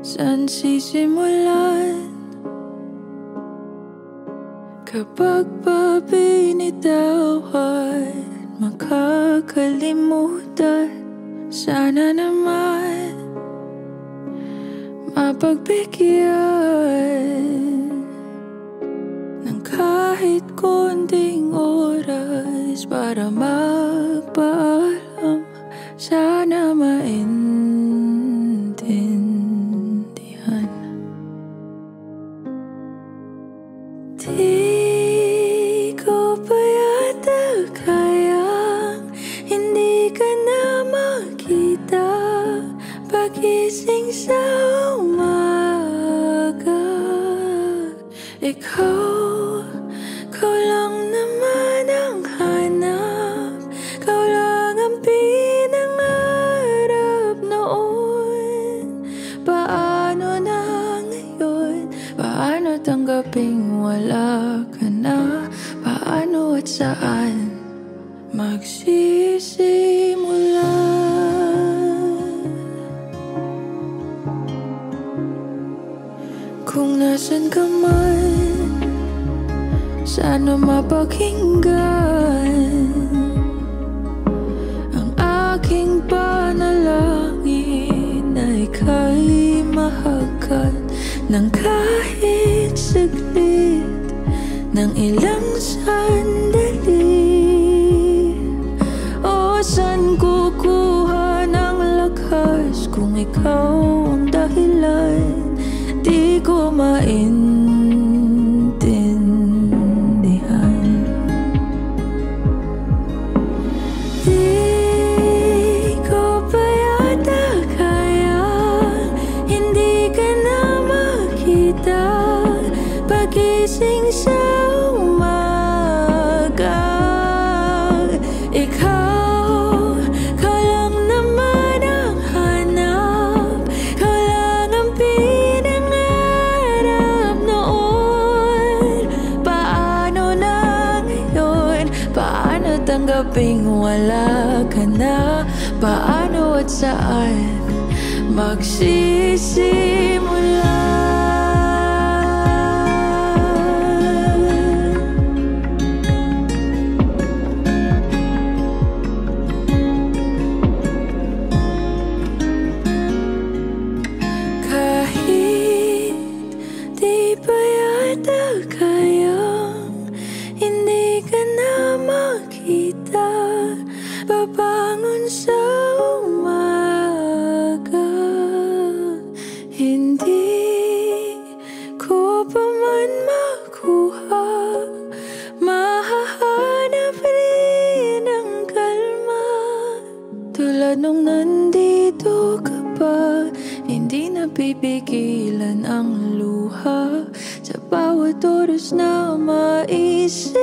Saan sisimulan kapag pa binitawan, makakalimutan? Sana naman mapagbigyan ng kahit konting oras para magpaalam. Sana maintindihan. Di ko pa yata kayang hindi ka na makita pagising sa umaga. Ikaw lang naman ang hanap, ikaw lang ang pinangarap noon. Paano na ngayon? Paano tanggaping wala ka na? Paano at saan magsisimula? Kung nasan ka man, sana mapakinggan ang aking panalangin na ika'y mahagkan ng kahit saglit, ng ilang sandali. O saan kukuha ng lakas kung ikaw ang dahilan? Di ko maintindihan. Di ko pa yata kaya hindi ka na makita pagising sa umaga. Ikaw lang naman ang hanap, ikaw lang ang pinangarap noon. Paano na ngayon? Paano tanggaping wala ka na? Paano at saan magsisimula? Di pa yata kayang hindi ka na makita babangon sa umaga. Hindi ko pa man makuha, mahahanap rin ang kalma. Tulad nung nandito ka pa, hindi napipigilan ang luha sa bawat oras na maisip.